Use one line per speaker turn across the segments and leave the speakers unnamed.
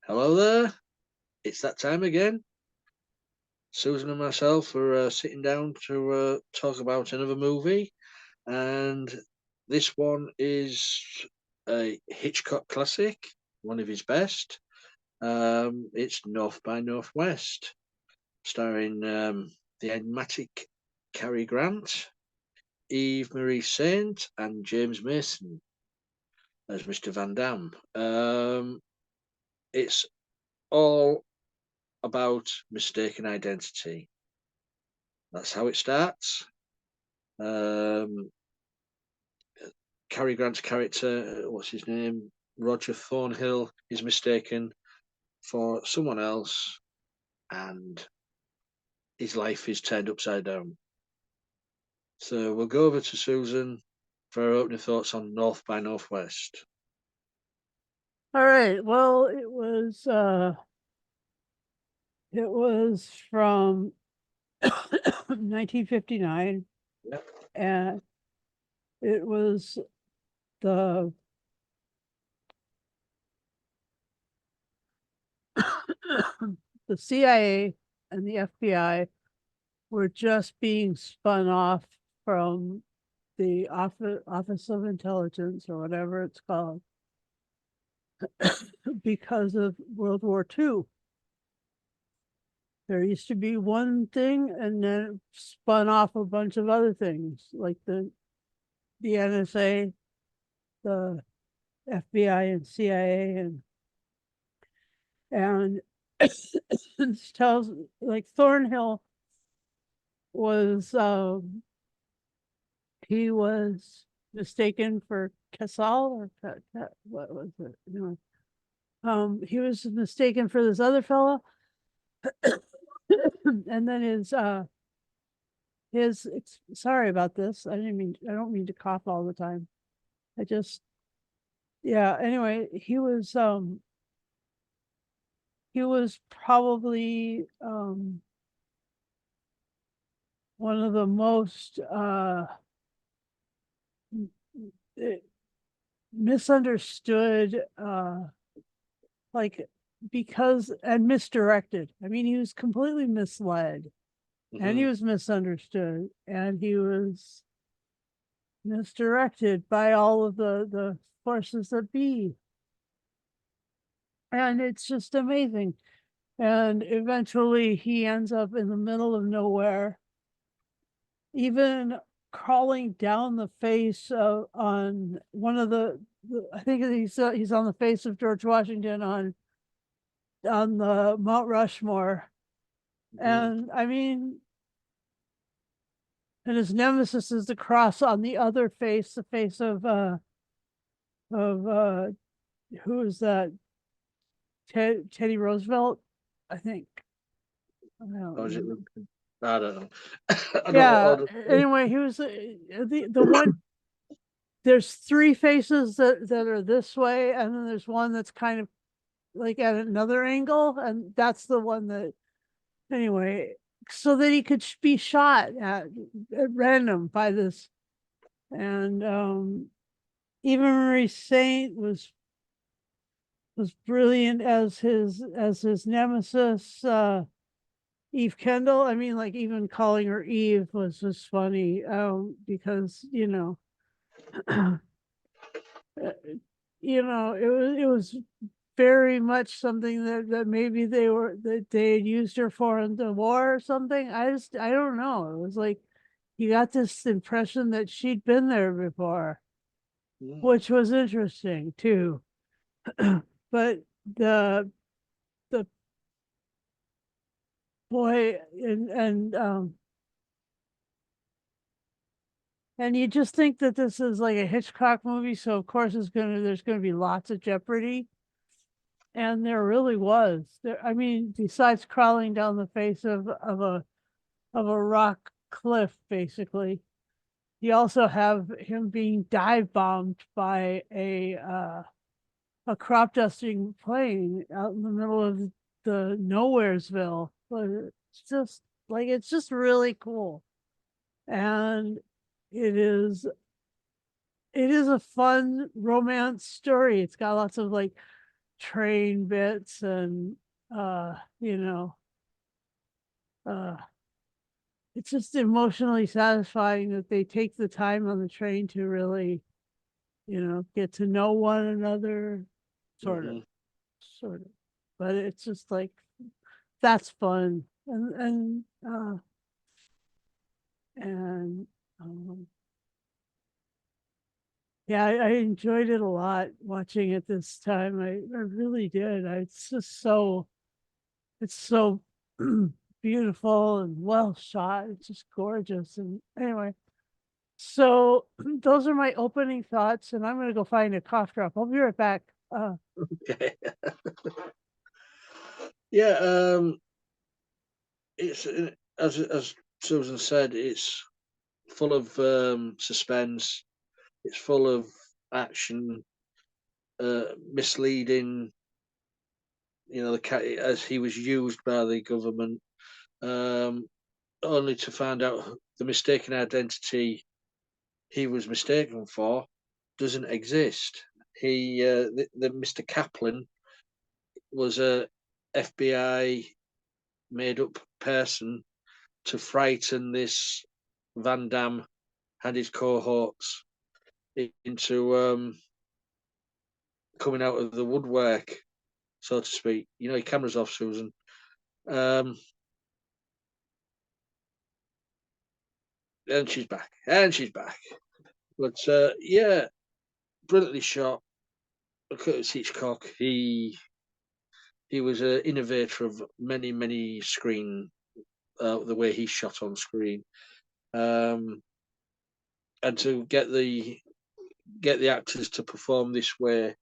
Hello there. It's that time again. Susan and myself are sitting down to talk about another movie, and this one is a Hitchcock classic, one of his best. It's North by Northwest, starring the enigmatic Cary Grant, Eve Marie Saint, and James Mason as Mr. Van Damme. It's all about mistaken identity. That's how it starts. Um, Cary Grant's character, what's his name? Roger Thornhill is mistaken for someone else, and his life is turned upside down. So we'll go over to Susan for her opening thoughts on North by Northwest.
All right. Well, it was from 1959,
Yep.
and it was the the CIA and the FBI were just being spun off from the Office of Intelligence, or whatever it's called, because of World War II. There used to be one thing, and then it spun off a bunch of other things, like the NSA, the FBI, and CIA, and it tells, like, Thornhill was he was mistaken for Casal, or what was it? No. He was mistaken for this other fellow, and then his sorry about this. I don't mean to cough all the time. I just Yeah, anyway, he was probably one of the most eh, misunderstood, like, because and misdirected. I mean, he was completely misled, and he
Hmm.
was misunderstood, and he was misdirected by all of the forces that be. And it's just amazing. And eventually he ends up in the middle of nowhere, even crawling down the face of on one of I think he's on the face of George Washington on the Mount Rushmore.
Hmm.
And I mean, and his nemesis is the cross on the other face, the face of who is that? Teddy Roosevelt, I think. I don't
Or is it?
remember.
I don't know. I don't
Yeah.
order.
Anyway, he was the one. There's three faces that are this way, and then there's one that's kind of like at another angle, and that's the one that, anyway, so that he could be shot at random by this. And even Marie Saint was brilliant as his nemesis, Eve Kendall. I mean, like, even calling her Eve was just funny, because uh, it was very much something that maybe they had used her for in the war or something. I don't know. It was like you got this impression that she'd been there before,
Mm.
which was interesting too. But the the boy, and you just think that this is like a Hitchcock movie, so of course there's gonna be lots of jeopardy. And there really was. I mean, besides crawling down the face of a rock cliff, basically, you also have him being dive bombed by a crop dusting plane out in the middle of the Nowheresville. But it's just really cool, and it is it is a fun romance story. It's got lots of, like, train bits and you know, it's just emotionally satisfying that they take the time on the train to really, get to know one another, sort of,
Mhm.
sort of. But it's just like that's fun, and yeah, I enjoyed it a lot watching it this time. I really did. It's so beautiful and well shot. It's just gorgeous. And anyway, so those are my opening thoughts, and I'm gonna go find a cough drop. I'll be right back.
Okay. Yeah, it's as Susan said, it's full of suspense. It's full of action, misleading. The cat as he was used by the government, um, only to find out the mistaken identity he was mistaken for doesn't exist. The Mr. Kaplan was a FBI made up person to frighten this Van Damme and his cohorts into coming out of the woodwork, so to speak. Your camera's off, Susan. Um, and she's back, and she's back. But yeah, brilliantly shot. Curtis Hitchcock. He was an innovator of many screen. The way he shot on screen, um, and to get the actors to perform this way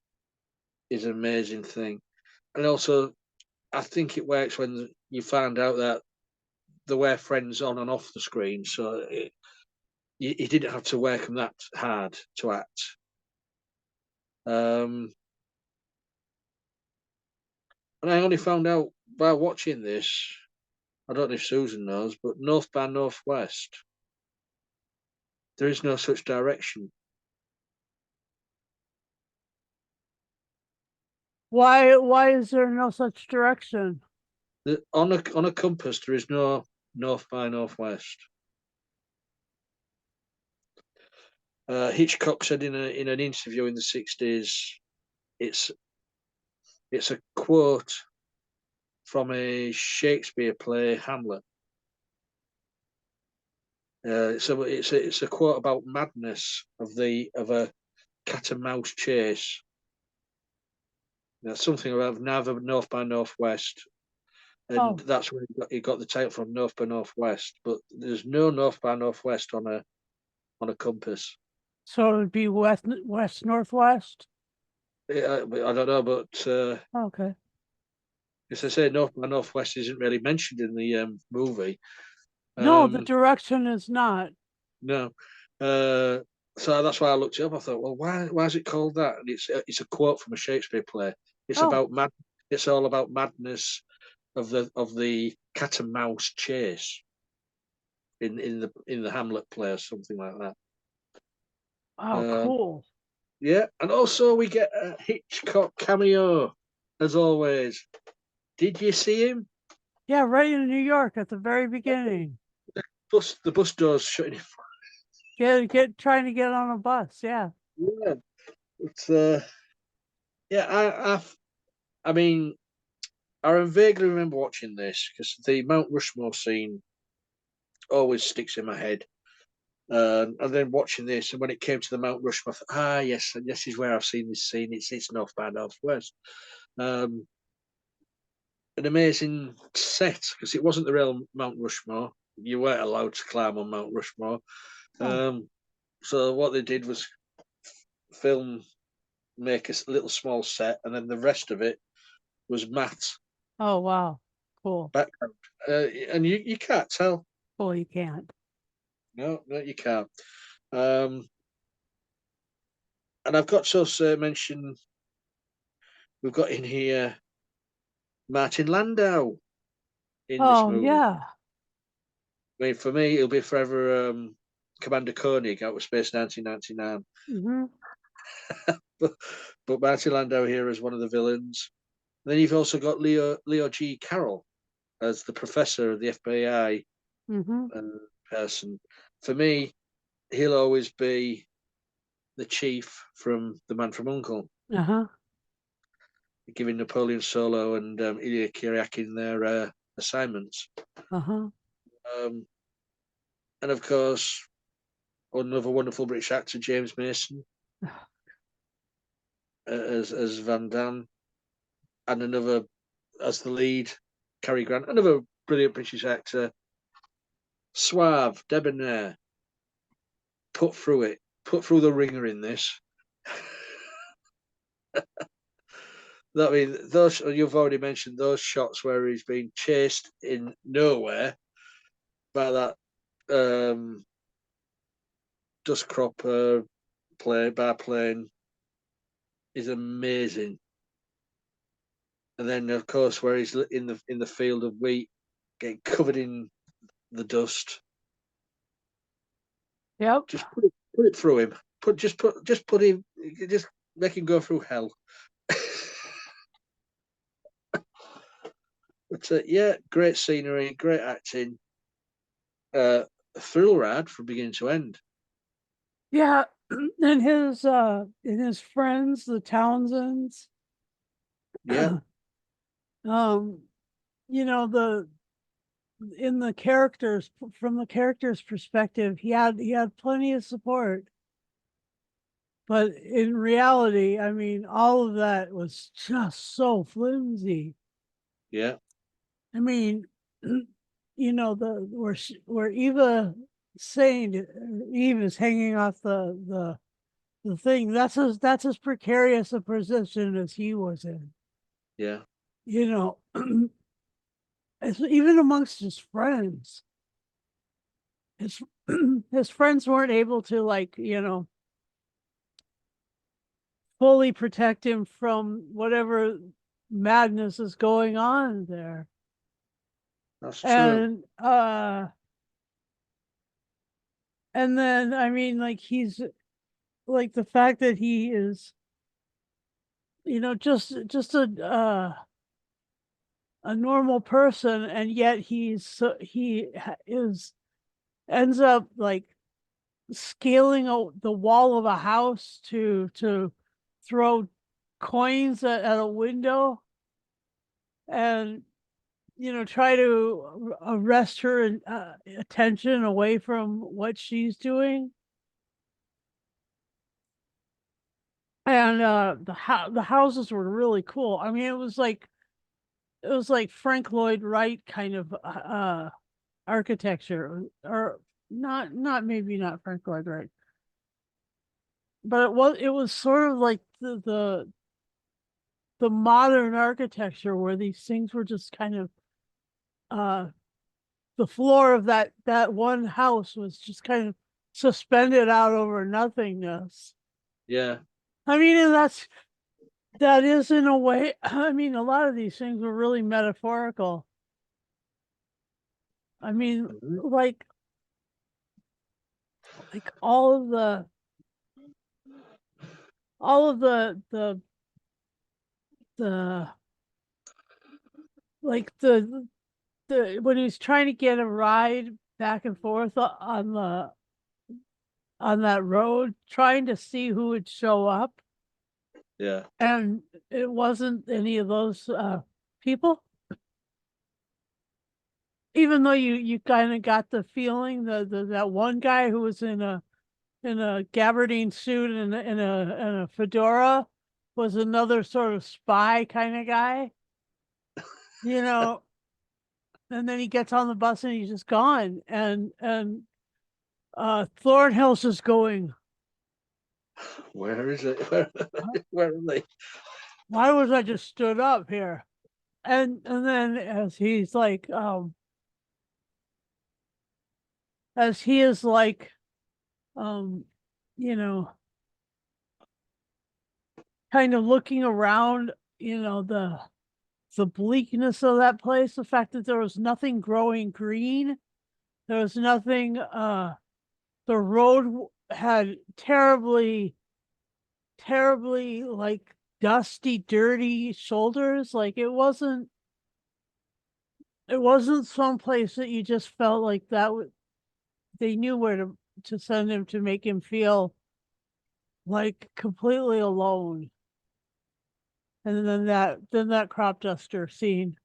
is an amazing thing. And also, I think it works when you find out that they were friends on and off the screen, so you didn't have to work them that hard to act. Um, and I only found out by watching this. I don't know if Susan knows, but North by Northwest, there is no such direction.
Why is there no such direction?
On a compass, there is no North by Northwest. Hitchcock said in an interview in the '60s, it's it's a quote from a Shakespeare play, Hamlet. So it's a quote about madness of a cat and mouse chase. Something about neither North by Northwest, and
Oh,
that's where he got the title from, North by Northwest. But there's no North by Northwest on a compass.
so it would be west northwest.
I don't know, but
Okay.
as I say, North by Northwest isn't really mentioned in the movie.
No, the
Um,
direction is not.
no, uh, so that's why I looked it up. I thought, well, why is it called that? And it's a quote from a Shakespeare play. It's
Oh,
about mad. It's all about madness of the cat and mouse chase in the Hamlet play or something like that.
oh,
Um,
cool.
yeah, and also we get a Hitchcock cameo as always. Did you see him?
Yeah, right in New York at the very beginning.
The bus doors shutting.
Trying to get on a bus. Yeah.
Yeah, it's yeah. I mean, I vaguely remember watching this because the Mount Rushmore scene always sticks in my head. And then watching this, and when it came to the Mount Rushmore, I thought, yes, and this is where I've seen this scene. It's North by Northwest. Um, an amazing set because it wasn't the real Mount Rushmore. You weren't allowed to climb on Mount Rushmore.
Oh,
So what they did was film, make a little small set, and then the rest of it was matte
oh, wow. Cool.
background. And you can't tell.
Cool. You can't.
No, no, you can't. Um, and I've got to also mention we've got in here Martin Landau in this
Oh,
movie.
yeah.
I mean, for me, it'll be forever Commander Koenig out of Space 1999.
Hmm.
but but Martin Landau here as one of the villains. And then you've also got Leo G. Carroll as the professor of the FBI
Mm-hmm.
person. For me, he'll always be the chief from The Man from Uncle,
Uh-huh.
giving Napoleon Solo and Ilya Kuryakin their assignments.
Uh-huh.
Um, and of course, another wonderful British actor, James Mason, as Van Damme, and another as the lead, Cary Grant, another brilliant British actor, suave, debonair, put through the ringer in this. I mean, those you've already mentioned those shots where he's being chased in nowhere by that dust crop plane is amazing. And then, of course, where he's in the field of wheat, getting covered in the dust.
Yep.
Just put it through him. Put him. Just make him go through hell. But yeah, great scenery, great acting, thrill ride from beginning to end.
Yeah. And his friends, the Townsends,
Yeah,
you know, in the characters, from the character's perspective, he had plenty of support. But in reality, I mean, all of that was just so flimsy.
yeah,
I mean, the where Eve is hanging off the thing. That's as precarious a position as he was in.
yeah.
You know, even amongst his friends, his his friends weren't able to, like, fully protect him from whatever madness is going on there.
That's true.
And then, I mean, like, he's like, the fact that he is, just a normal person, and yet is ends up like scaling the wall of a house to throw coins at a window, and try to arrest her attention away from what she's doing. And the houses were really cool. I mean, it was like Frank Lloyd Wright kind of architecture, or not maybe not Frank Lloyd Wright, but it was sort of like the modern architecture, where these things were just kind of uh the floor of that one house was just kind of suspended out over nothingness.
Yeah.
I mean, and that is, in a way, I mean, a lot of these things were really metaphorical. I mean,
Mhm.
like all of the like the when he's trying to get a ride back and forth on that road, trying to see who would show up,
Yeah.
and it wasn't any of those people. Even though you kind of got the feeling that one guy who was in a gabardine suit and a fedora was another sort of spy kind of guy, you know. And then he gets on the bus and he's just gone. And Thornhill's just going,
Where is it?
"Huh?
Where are they?
Why was I just stood up here?" And then, as he is like, um, you know, kind of looking around, the bleakness of that place, the fact that there was nothing growing green, there was nothing. The road had terribly, terribly, like, dusty, dirty shoulders. Like it wasn't someplace that you just felt like that would they knew where to send him to make him feel like completely alone. And then that crop duster scene.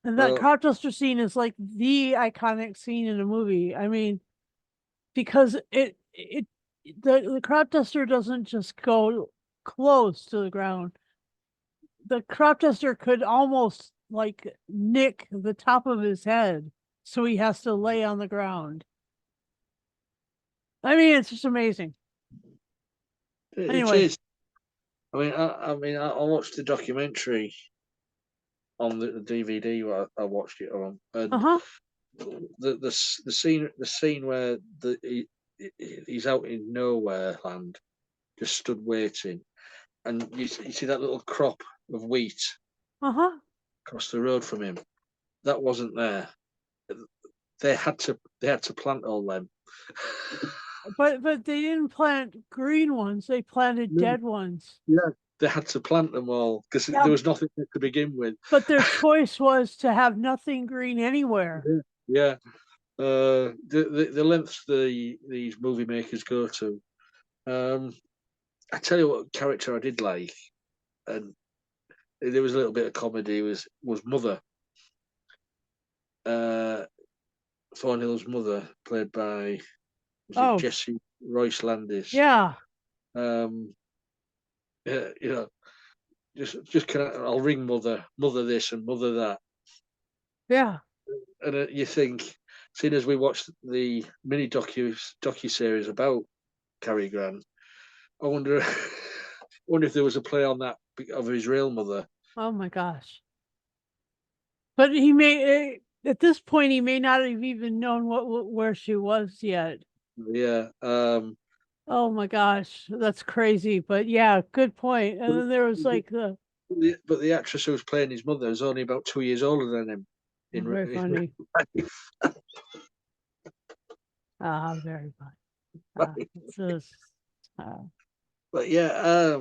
And that
Well,
crop duster scene is like the iconic scene in a movie. I mean, because the crop duster doesn't just go close to the ground. The crop duster could almost like nick the top of his head, so he has to lay on the ground. I mean, it's just amazing.
it
Anyway,
is. I watched the documentary on the DVD. I watched it on, and
uh-huh,
the scene where he's out in nowhere land, just stood waiting, and you see that little crop of wheat
uh-huh.
across the road from him. That wasn't there. They had to plant all them.
But they didn't plant green ones, they planted
No,
dead ones.
yeah, they had to plant them all because
Yeah,
there was nothing there to begin with.
but their choice was to have nothing green anywhere.
Yeah, the lengths these movie makers go to. Um, I tell you what character I did like, and there was a little bit of comedy. Was Mother, uh, Thornhill's mother, played by was it
Oh,
Jesse Royce Landis?
yeah,
Um, yeah, just kind of I'll ring mother this and mother that,
yeah,
and you think, seeing as we watched the mini docu series about Cary Grant, I wonder, wonder if there was a play on that of his real mother.
oh my gosh. But he may at this point he may not have even known where she was yet.
Yeah,
Oh my gosh, that's crazy. But yeah, good point. And then there was like the
but the actress who was playing his mother is only about 2 years older than him.
oh,
In,
very
in
funny.
life.
Very funny. It's just, uh,
But yeah,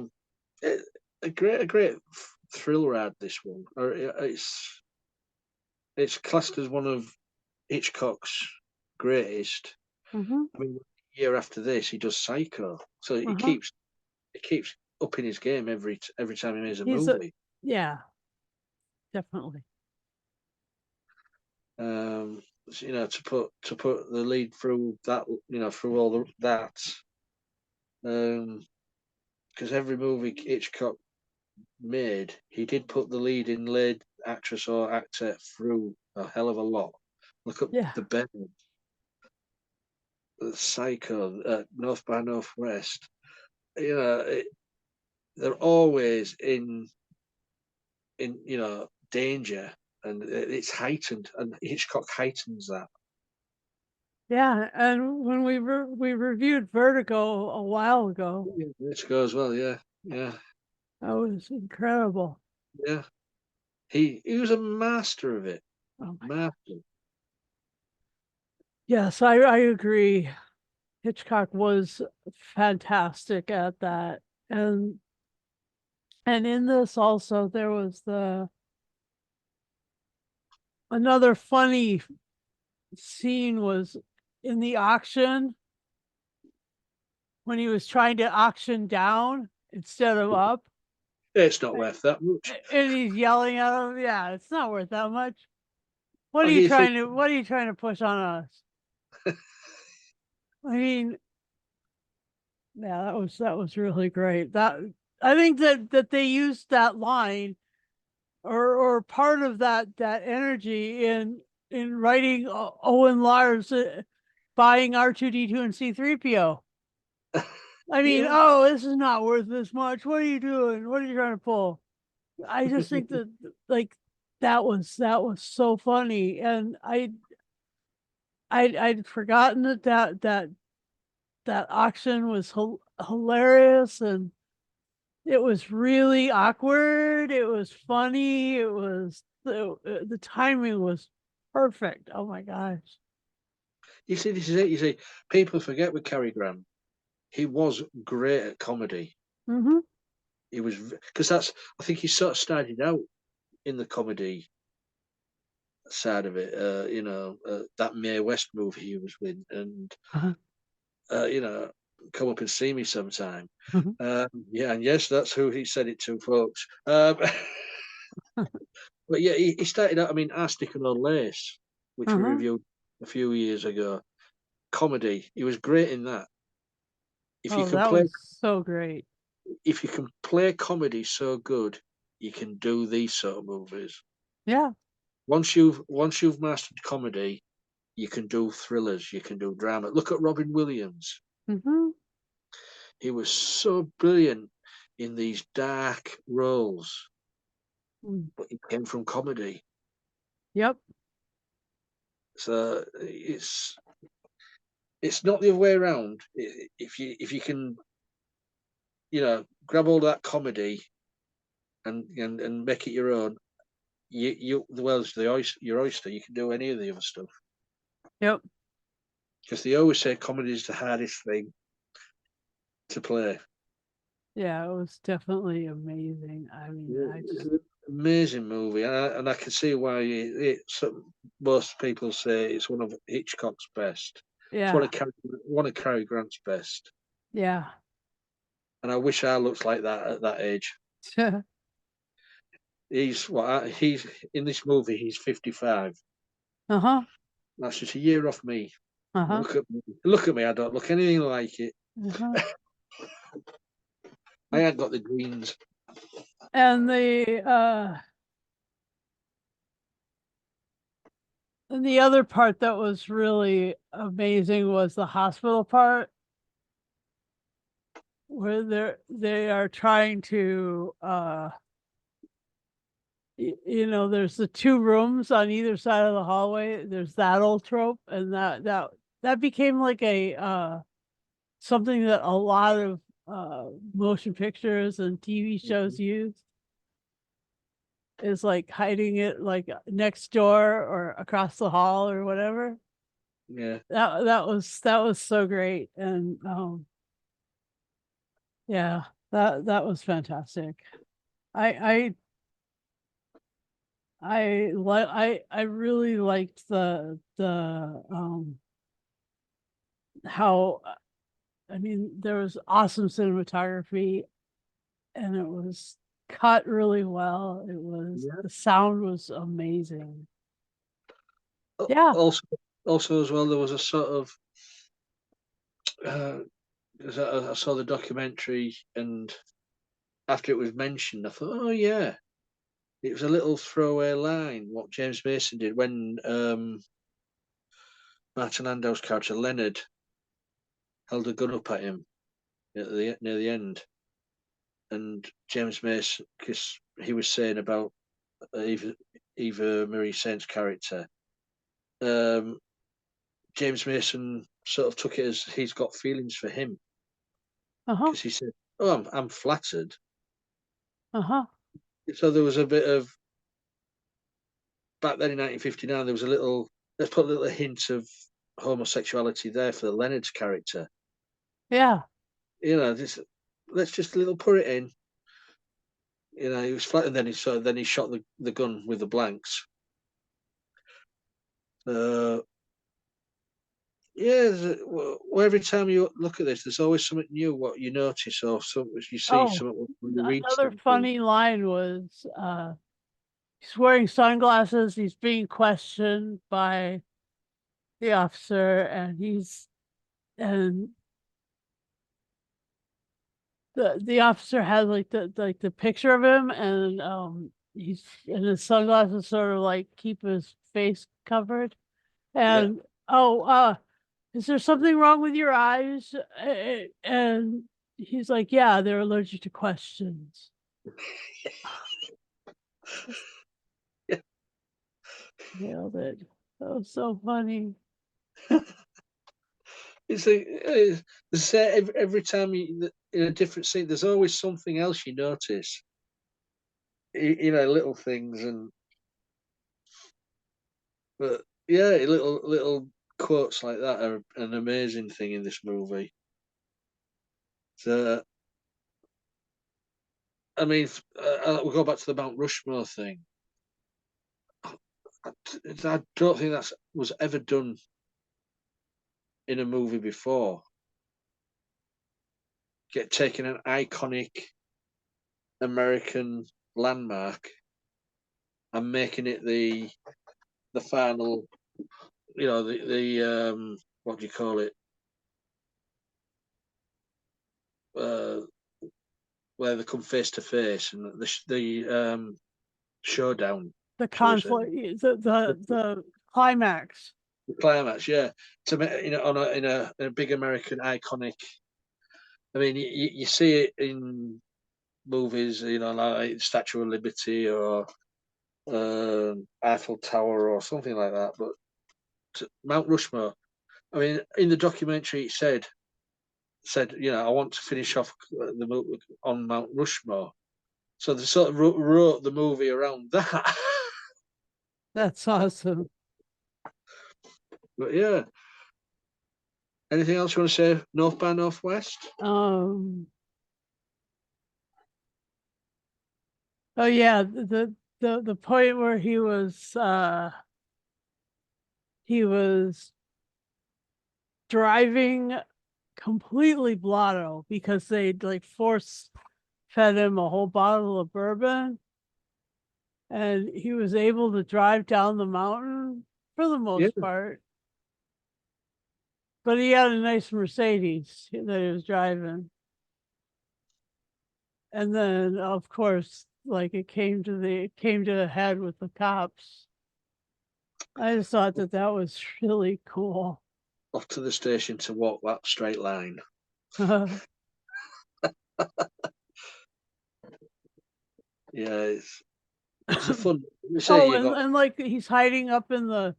it, a great thrill ride. This one, or it's classed as one of Hitchcock's greatest.
mhm,
I mean, a year after this, he does Psycho, so
uh-huh.
he keeps upping his game every time he makes a
He's a
movie.
yeah, definitely.
Um, to put the lead through that, through all that, because every movie Hitchcock made, he did put the leading lead actress or actor through a hell of a lot. Look at
Yeah.
the Bed, the Psycho, North by Northwest. They're always in danger, and it's heightened, and Hitchcock heightens that.
Yeah, and when we reviewed Vertigo a while ago,
Hitchcock as well, yeah, yeah,
that was incredible.
yeah. He was a master of it,
Oh my God.
master.
Yes, I agree. Hitchcock was fantastic at that. And in this also there was the another funny scene was in the auction when he was trying to auction down instead of up.
It's not worth that much.
And he's yelling at him, yeah, it's not worth that much.
I'll give you three.
What are you trying to push on us? I mean, yeah, that was really great. That I think that they used that line or part of that energy in writing Owen Lars buying R2D2 and C3PO. I mean,
Yeah.
oh, this is not worth this much. What are you doing? What are you trying to pull? I just think that like that was so funny, and I'd forgotten that auction was hilarious, and it was really awkward. It was funny. It was the timing was perfect. Oh my gosh.
You see, this is it. You see, people forget with Cary Grant, he was great at comedy.
Hmm.
he was because that's I think he sort of started out in the comedy side of it. That Mae West movie he was with, and
Uh-huh.
you know, come up and see me sometime.
Mhm.
Yeah, and yes, that's who he said it to, folks. But yeah, he started out. I mean, Arsenic and on Lace, which we
Uh-huh.
reviewed a few years ago. Comedy. He was great in that. If you
Oh,
can
that
play,
was so great.
if you can play comedy so good, you can do these sort of movies.
Yeah.
Once you've mastered comedy, you can do thrillers, you can do drama. Look at Robin Williams.
Hmm.
He was so brilliant in these dark roles, but he came from comedy.
Yep.
So it's not the other way around. If you can, grab all that comedy and make it your own, the world's your oyster. You can do any of the other stuff
Yep.
because they always say comedy is the hardest thing to play.
Yeah, it was definitely amazing. I mean,
Yeah,
I
it's
just,
an amazing movie, and I can see why most people say it's one of Hitchcock's best. It's
yeah,
one of Cary Grant's best,
yeah.
and I wish I looked like that at that age. He's in this movie. He's 55.
Uh-huh.
That's just a year off me.
Uh-huh.
Look at me. Look at me. I don't look anything like it.
Uh-huh.
I ain't got the greens.
And the other part that was really amazing was the hospital part where they are trying to there's the two rooms on either side of the hallway. There's that old trope, and that became like a something that a lot of motion pictures and TV shows use, is like hiding it like next door or across the hall or whatever.
Yeah.
That was so great. And yeah, that was fantastic. I I really liked the how I mean, there was awesome cinematography, and it was cut really well. It was
Yeah.
The sound was amazing. Yeah.
Also, as well, there was a sort of. Uh, 'Cause I saw the documentary, and after it was mentioned, I thought, oh yeah, it was a little throwaway line what James Mason did when Martin Landau's character Leonard held a gun up at him near the end, and James Mason, because he was saying about Eva Marie Saint's character, um, James Mason sort of took it as he's got feelings for him
Uh-huh.
because he said, "Oh, I'm flattered."
Uh-huh.
So there was a bit of back then in 1959. There was a little let's put a little hint of homosexuality there for the Leonard's character.
Yeah.
Just let's just a little put it in. He was flat, and then he shot the gun with the blanks. Uh, yeah, every time you look at this, there's always something new. What you notice, or something you see,
Oh,
something when you read
another
something.
funny line was he's wearing sunglasses, he's being questioned by the officer, and the officer has like the picture of him, and he's and his sunglasses sort of like keep his face covered.
Yeah,
And oh, is there something wrong with your eyes? And he's like, yeah, they're allergic to questions. Just
yeah.
nailed it. That was so funny.
It's like every time you in a different scene, there's always something else you notice. Little things, but yeah, little quotes like that are an amazing thing in this movie. So I mean, we'll go back to the Mount Rushmore thing. I don't think that was ever done in a movie before. Get taking an iconic American landmark and making it the final, the what do you call it? Uh, where they come face to face and the showdown,
The
shall we say,
conflict, the climax.
the climax. Yeah, to make in a big American iconic. I mean, you see it in movies, like Statue of Liberty or Eiffel Tower or something like that. But Mount Rushmore. I mean, in the documentary, it said, I want to finish off the movie on Mount Rushmore. So they sort of wrote the movie around that.
That's awesome.
But yeah, anything else you want to say? North by Northwest.
Oh yeah, the point where he was driving completely blotto because they'd like force fed him a whole bottle of bourbon, and he was able to drive down the mountain for the
Yeah,
most part. But he had a nice Mercedes that he was driving. And then of course, like it came to a head with the cops. I just thought that was really cool.
off to the station to walk that straight line. Yeah, it's a fun. You say
Oh,
you got.
and like he's hiding up in the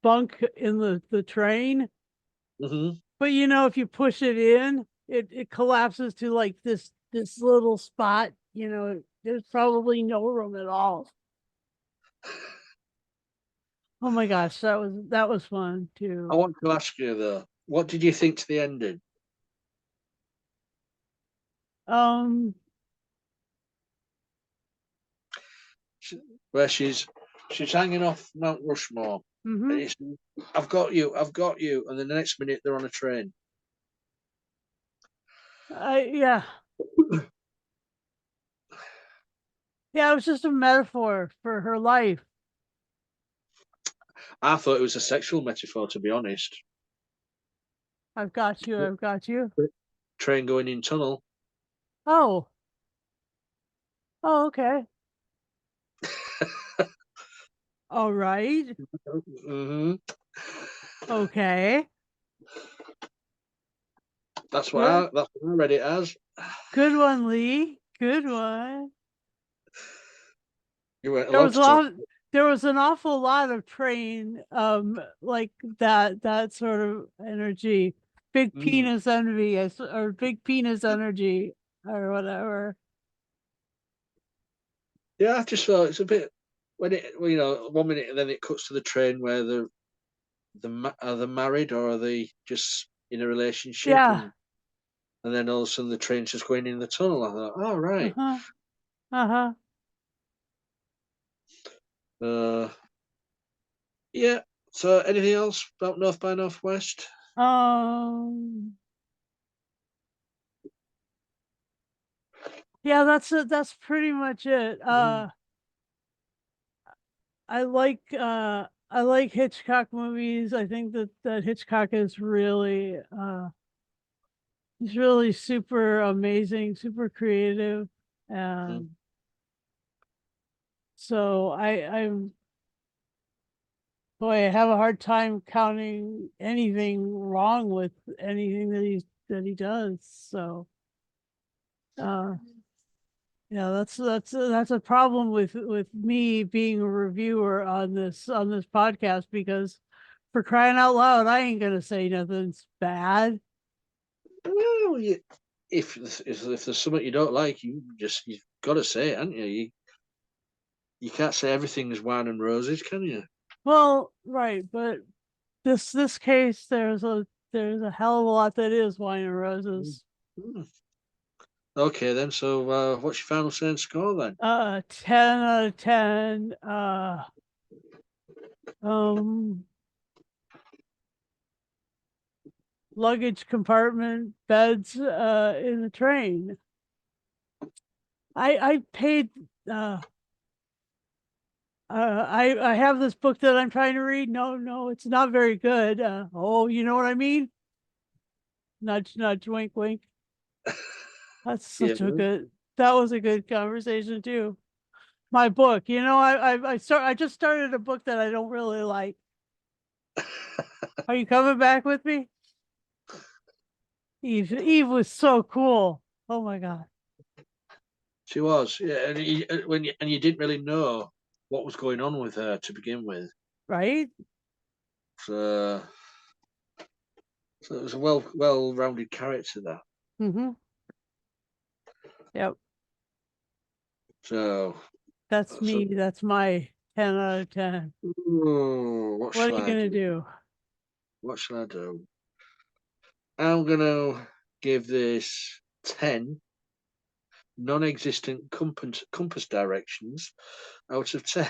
bunk in the train.
Mhm.
But if you push it in, it collapses to like this little spot. There's probably no room at all. Oh my gosh, that was fun
I
too.
want to ask you though, what did you think to the ending?
Um,
Where she's hanging off Mount Rushmore, and
mhm.
it's, I've got you, and then the next minute they're on a train.
Yeah. Yeah, it was just a metaphor for her life.
I thought it was a sexual metaphor, to be honest.
I've got you, I've got you.
Train going in tunnel.
Oh, oh, okay. All right.
Hmm.
Okay.
That's what
Good.
I read it as.
Good one, Lee. Good one.
You weren't
There
allowed
was a
to talk.
lot there was an awful lot of train like that sort of energy. Big
Mm.
penis envy or big penis energy or whatever.
Yeah, I just thought it's a bit when one minute and then it cuts to the train where are they married or are they just in a relationship
Yeah.
and then all of a sudden the train's just going in the tunnel. I thought, oh right.
Uh-huh. Uh-huh.
Uh, yeah. So anything else about North by Northwest?
Um yeah, that's it. That's pretty much it.
Mhm.
I like Hitchcock movies. I think that Hitchcock is really he's really super amazing, super creative.
Mm.
And so I'm boy, I have a hard time counting anything wrong with anything that he does. So uh yeah, that's a problem with me being a reviewer on this podcast because for crying out loud, I ain't gonna say nothing's bad.
Well, if there's something you don't like, you've got to say it, haven't you? You can't say everything's wine and roses, can you?
Well, right, but this case there's a hell of a lot that is wine and
Mm.
roses.
Mm. Okay then. So what's your final saying score then?
10 out of 10. Um, luggage compartment beds in the train. I paid I have this book that I'm trying to read. No, it's not very good. Oh, you know what I mean? Nudge, nudge, wink, wink. That's
Yeah.
such a good. That was a good conversation too. My book, I just started a book that I don't really like. Are you coming back with me? Eve was so cool. Oh my god.
She was, yeah, and you didn't really know what was going on with her to begin with.
Right?
So, so it was a well-rounded character that.
Mm-hmm. Yep.
So,
That's
so
me. That's my 10 out of 10.
what
What are
shall
you
I
gonna
do?
do?
What shall I do? I'm gonna give this 10 non-existent compass directions out of 10.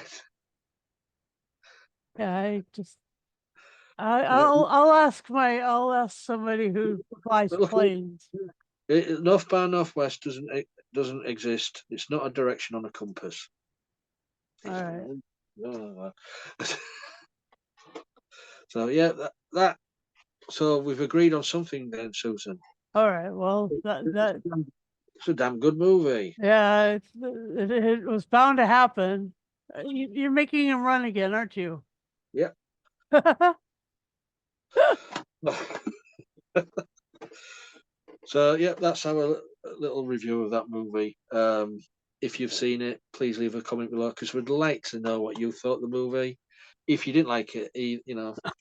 Yeah,
Yeah,
I'll ask somebody who flies
look,
planes.
North by Northwest doesn't exist. It's not a direction on a compass.
All right.
So yeah, so we've agreed on something then, Susan.
All right. Well,
It's a damn good movie.
yeah, it was bound to happen. You're making him run again, aren't you?
Yeah. So yeah, that's our little review of that movie. If you've seen it, please leave a comment below because we'd like to know what you thought of the movie. If you didn't like it,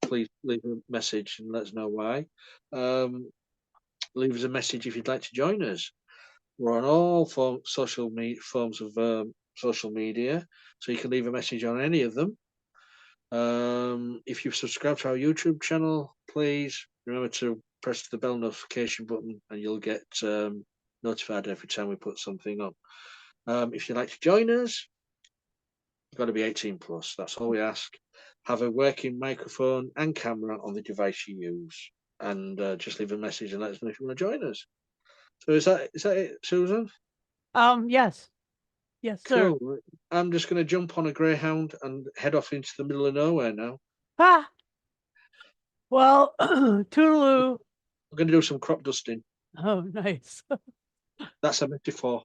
please leave a message and let us know why. Um, leave us a message if you'd like to join us. We're on all forms of social media, so you can leave a message on any of them. If you've subscribed to our YouTube channel, please remember to press the bell notification button and you'll get notified every time we put something up. If you'd like to join us, you've got to be 18 plus. That's all we ask. Have a working microphone and camera on the device you use, and just leave a message and let us know if you want to join us. So is that it, Susan?
Yes. Yes, sir.
Cool. I'm just going to jump on a greyhound and head off into the middle of nowhere now.
Ah, well, toodaloo.
I'm going to do some crop dusting.
Oh, nice.
That's a metaphor.